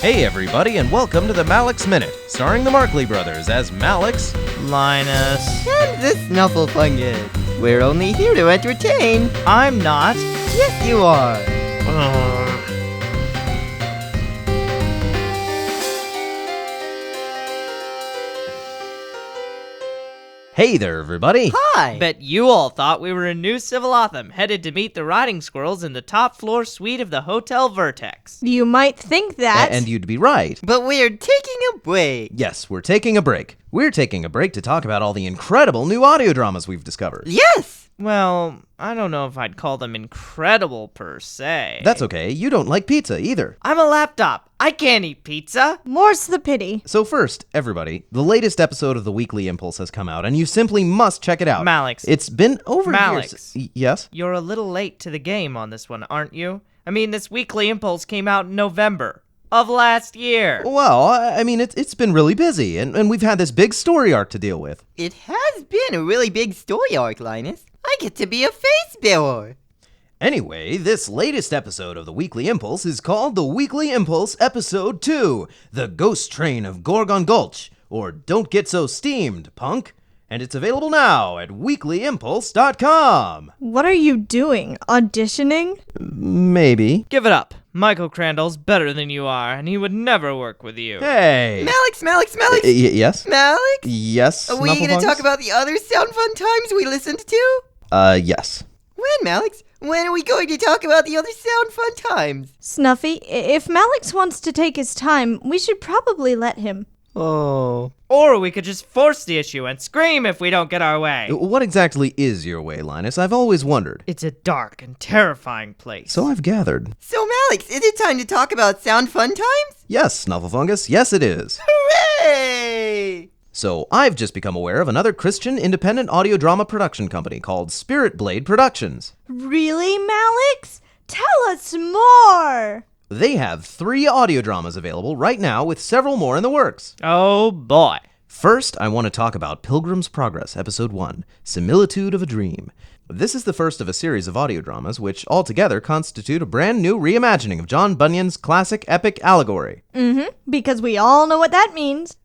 Hey everybody, and welcome to the Malex Minute, starring the Markley Brothers as Malex, Linus. And the Snufflefungus. We're only here to entertain. I'm not. Yes, you are. Hey there everybody! Hi. Bet you all thought we were in New Civilotham, headed to meet the riding squirrels in the top floor suite of the Hotel Vertex. You might think that. And you'd be right. But we're taking a break. Yes, we're taking a break. We're taking a break to talk about all the incredible new audio dramas we've discovered. Yes. Well, I don't know if I'd call them incredible per se. That's okay, you don't like pizza either. I'm a laptop. I can't eat pizza. More's the pity. So first, everybody, the latest episode of the Weekly Impulse has come out, and you simply must check it out. Malex. It's been over Malex. years. Yes? You're a little late to the game on this one, aren't you? I mean, this Weekly Impulse came out in November of last year. Well, I mean, it's been really busy, and we've had this big story arc to deal with. It has been a really big story arc, Linus. I get to be a face bearer. Anyway, this latest episode of the Weekly Impulse is called the Weekly Impulse Episode 2, The Ghost Train of Gorgon Gulch, or Don't Get So Steamed, Punk. And it's available now at weeklyimpulse.com. What are you doing? Auditioning? Maybe. Give it up. Michael Crandall's better than you are, and he would never work with you. Hey! Malex. Yes? Malex? Yes, Are we going to Snufflefungus? talk about the other Sound Fun times we listened to? Yes. When, Malex? When are we going to talk about the other Sound Fun times? Snuffy, if Malex wants to take his time, we should probably let him. Oh. Or we could just force the issue and scream if we don't get our way. What exactly is your way, Linus? I've always wondered. It's a dark and terrifying place. So I've gathered. So, Malex, is it time to talk about Sound Fun times? Yes, Snufflefungus, yes it is. Hooray! So, I've just become aware of another Christian independent audio drama production company called Spirit Blade Productions. Really, Malex? Tell us more! They have 3 audio dramas available right now with several more in the works. Oh boy. First, I want to talk about Pilgrim's Progress, Episode 1, Similitude of a Dream. This is the first of a series of audio dramas which altogether constitute a brand new reimagining of John Bunyan's classic epic allegory. Because we all know what that means.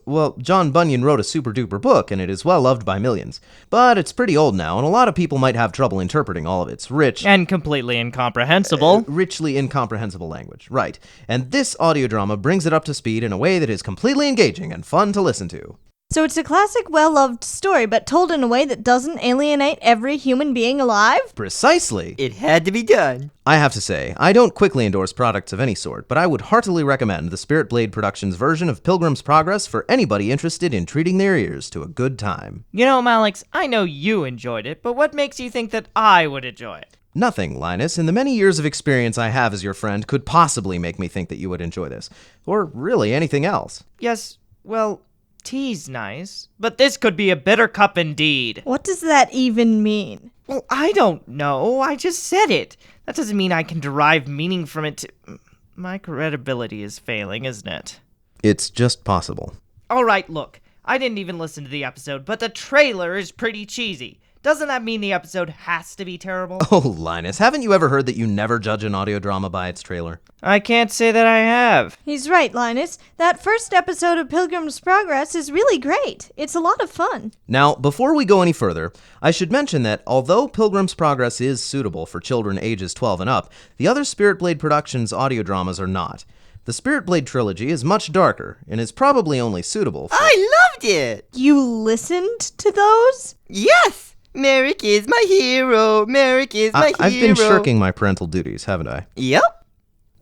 Well, John Bunyan wrote a super-duper book, and it is well loved by millions. But it's pretty old now, and a lot of people might have trouble interpreting all of its rich, And completely incomprehensible. richly incomprehensible language. Right. And this audio drama brings it up to speed in a way that is completely engaging and fun to listen to. So it's a classic, well-loved story, but told in a way that doesn't alienate every human being alive? Precisely. It had to be done. I have to say, I don't quickly endorse products of any sort, but I would heartily recommend the Spirit Blade Productions version of Pilgrim's Progress for anybody interested in treating their ears to a good time. You know, Malex, I know you enjoyed it, but what makes you think that I would enjoy it? Nothing, Linus, in the many years of experience I have as your friend, could possibly make me think that you would enjoy this. Or really anything else. Yes, well, tea's nice, but this could be a bitter cup indeed. What does that even mean? Well, I don't know. I just said it. That doesn't mean I can derive meaning from it. My credibility is failing, isn't it? It's just possible. All right, look. I didn't even listen to the episode, but the trailer is pretty cheesy. Doesn't that mean the episode has to be terrible? Oh, Linus, haven't you ever heard that you never judge an audio drama by its trailer? I can't say that I have. He's right, Linus. That first episode of Pilgrim's Progress is really great. It's a lot of fun. Now, before we go any further, I should mention that although Pilgrim's Progress is suitable for children ages 12 and up, the other Spirit Blade Productions audio dramas are not. The Spirit Blade trilogy is much darker, and is probably only suitable for... I loved it. You listened to those? Yes. Merrick is my hero. Merrick is my hero. I've been shirking my parental duties, haven't I? Yep.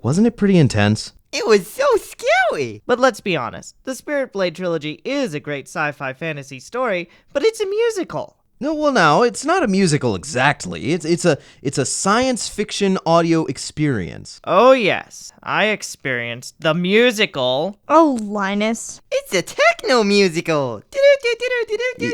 Wasn't it pretty intense? It was so scary. But let's be honest, the Spirit Blade trilogy is a great sci-fi fantasy story, but it's a musical. No, well now, it's not a musical exactly. It's a science fiction audio experience. Oh yes, I experienced the musical. Oh, Linus. It's a techno musical.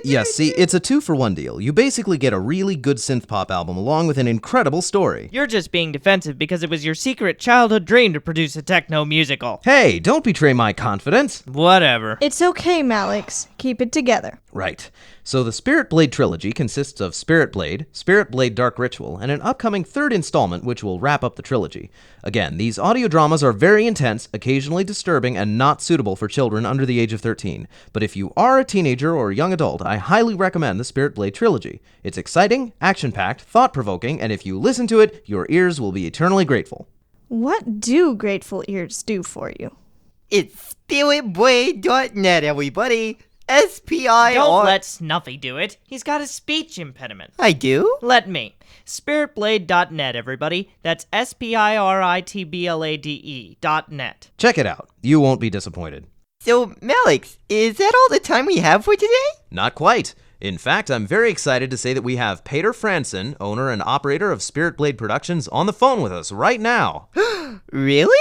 Yes, see, it's a 2-for-1 deal. You basically get a really good synth pop album along with an incredible story. You're just being defensive because it was your secret childhood dream to produce a techno musical. Hey, don't betray my confidence. Whatever. It's okay, Malex. Keep it together. Right. So the Spirit Blade trilogy consists of Spirit Blade Dark Ritual, and an upcoming third installment which will wrap up the trilogy. Again, these audio dramas are very intense, occasionally disturbing, and not suitable for children under the age of 13. But if you are a teenager or young adult, I highly recommend the Spirit Blade trilogy. It's exciting, action-packed, thought-provoking, and if you listen to it, your ears will be eternally grateful. What do grateful ears do for you? It's spiritblade.net, everybody. SPIR. Don't let Snuffy do it. He's got a speech impediment. I do? Let me. Spiritblade.net, everybody. That's SPIRITBLADE.net. Check it out. You won't be disappointed. So, Malex, is that all the time we have for today? Not quite. In fact, I'm very excited to say that we have Peter Franson, owner and operator of Spirit Blade Productions, on the phone with us right now. Really?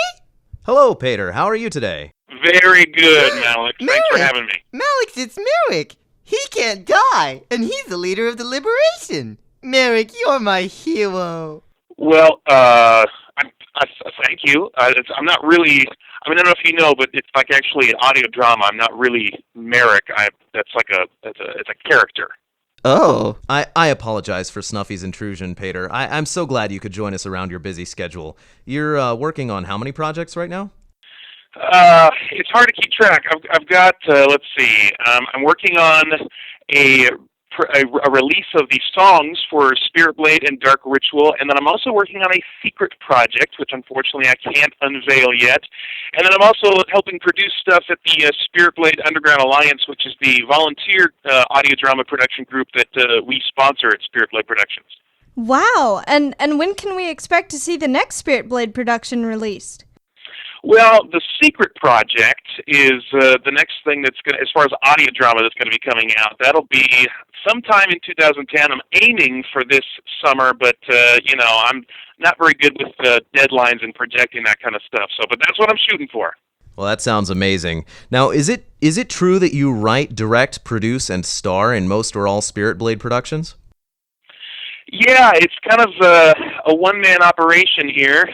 Hello, Peter. How are you today? Very good, Malex. Thanks for having me. Malex, it's Merrick. He can't die, and he's the leader of the Liberation. Merrick, you're my hero. Well, thank you. I'm not really. I mean, I don't know if you know, but it's like actually an audio drama. I'm not really Merrick. It's a character. Oh. I apologize for Snuffy's intrusion, Peter. I'm so glad you could join us around your busy schedule. You're working on how many projects right now? It's hard to keep track. I've got, let's see, I'm working on a release of the songs for Spirit Blade and Dark Ritual, and then I'm also working on a secret project, which unfortunately I can't unveil yet. And then I'm also helping produce stuff at the Spirit Blade Underground Alliance, which is the volunteer audio drama production group that we sponsor at Spirit Blade Productions. Wow, and when can we expect to see the next Spirit Blade production released? Well, the secret project is the next thing that's going to, as far as audio drama that's going to be coming out. That'll be sometime in 2010. I'm aiming for this summer, but, I'm not very good with deadlines and projecting that kind of stuff. But that's what I'm shooting for. Well, that sounds amazing. Now, is it true that you write, direct, produce, and star in most or all Spirit Blade productions? Yeah, it's kind of a one-man operation here.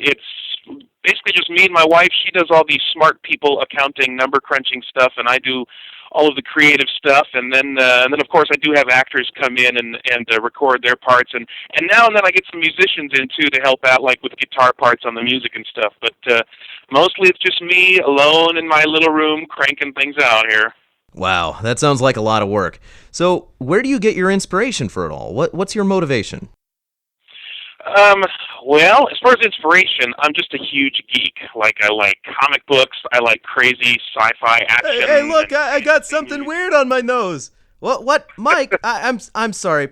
It's basically just me and my wife. She does all these smart people accounting, number crunching stuff, and I do all of the creative stuff. And then of course I do have actors come in and record their parts. And now and then I get some musicians in too to help out, like with guitar parts on the music and stuff. But mostly it's just me alone in my little room cranking things out here. Wow, that sounds like a lot of work. So, where do you get your inspiration for it all? What's your motivation? Well, as far as inspiration, I'm just a huge geek. Like, I like comic books, I like crazy sci-fi action. Hey, look, I got something weird on my nose. What? Mike, I'm sorry,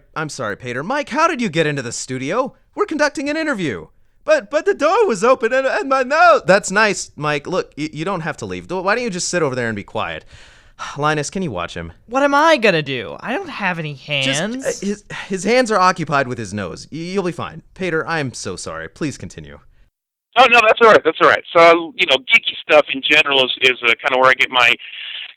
Peter. Mike, how did you get into the studio? We're conducting an interview. But the door was open and my nose... That's nice, Mike. Look, you don't have to leave. Why don't you just sit over there and be quiet? Linus, can you watch him? What am I gonna do? I don't have any hands. His hands are occupied with his nose. You'll be fine. Peter, I'm so sorry. Please continue. Oh, no, that's all right. So, geeky stuff in general is kind of where I get my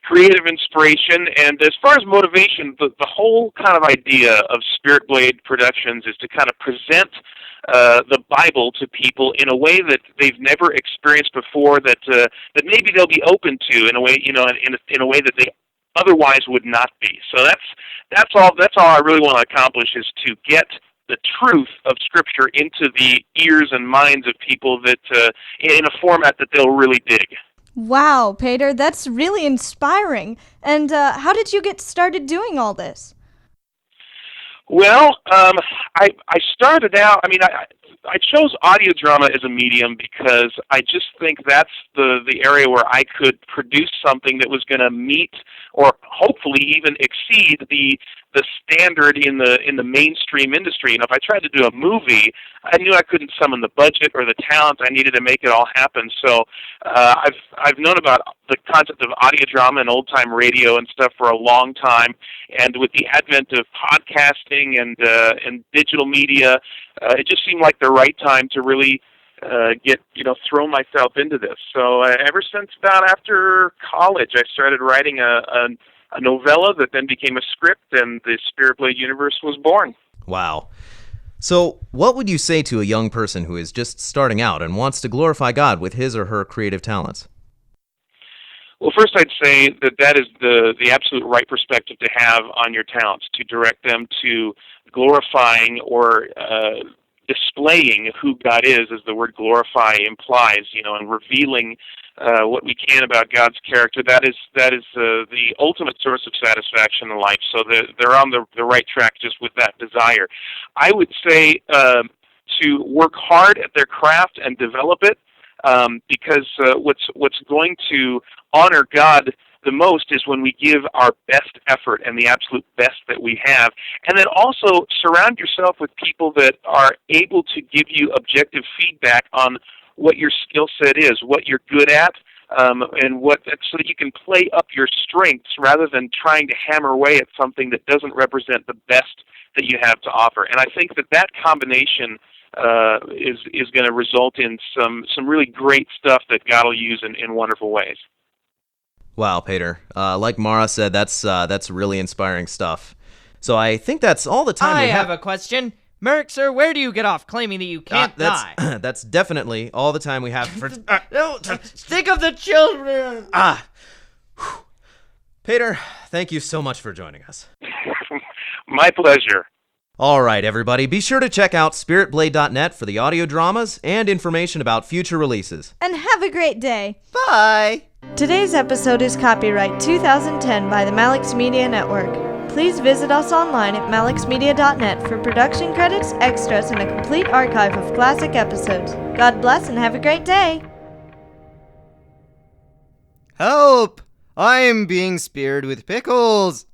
creative inspiration. And as far as motivation, the whole kind of idea of Spirit Blade Productions is to kind of present the Bible to people in a way that they've never experienced before, that maybe they'll be open to in a way, in a way that they otherwise would not be. So that's all I really want to accomplish, is to get the truth of Scripture into the ears and minds of people that in a format that they'll really dig. Wow, Peter, that's really inspiring. And how did you get started doing all this? Well, I started out, I chose audio drama as a medium because I just think that's the area where I could produce something that was going to meet or hopefully even exceed the standard in the mainstream industry. And if I tried to do a movie, I knew I couldn't summon the budget or the talent I needed to make it all happen. So I've known about the concept of audio drama and old-time radio and stuff for a long time. And with the advent of podcasting and digital media, it just seemed like the right time to really throw myself into this. So ever since about after college, I started writing a novella that then became a script, and the Spirit Blade universe was born. Wow. So what would you say to a young person who is just starting out and wants to glorify God with his or her creative talents? Well, first I'd say that is the absolute right perspective to have on your talents, to direct them to glorifying or displaying who God is, as the word glorify implies, and revealing what we can about God's character. That is the ultimate source of satisfaction in life. So they're on the right track just with that desire. I would say to work hard at their craft and develop it, because what's going to honor God the most is when we give our best effort and the absolute best that we have. And then also surround yourself with people that are able to give you objective feedback on what your skill set is, what you're good at, and so that you can play up your strengths rather than trying to hammer away at something that doesn't represent the best that you have to offer. And I think that combination is going to result in some really great stuff that God will use in wonderful ways. Wow, Peter. Like Mara said, that's really inspiring stuff. So I think that's all the time I we have. have a question. Merrick, sir, where do you get off claiming that you can't die? That's definitely all the time we have for... No, think of the children! Peter, thank you so much for joining us. My pleasure. All right, everybody, be sure to check out spiritblade.net for the audio dramas and information about future releases. And have a great day. Bye! Today's episode is copyright 2010 by the Malex Media Network. Please visit us online at malexmedia.net for production credits, extras, and a complete archive of classic episodes. God bless and have a great day. Help! I'm being speared with pickles.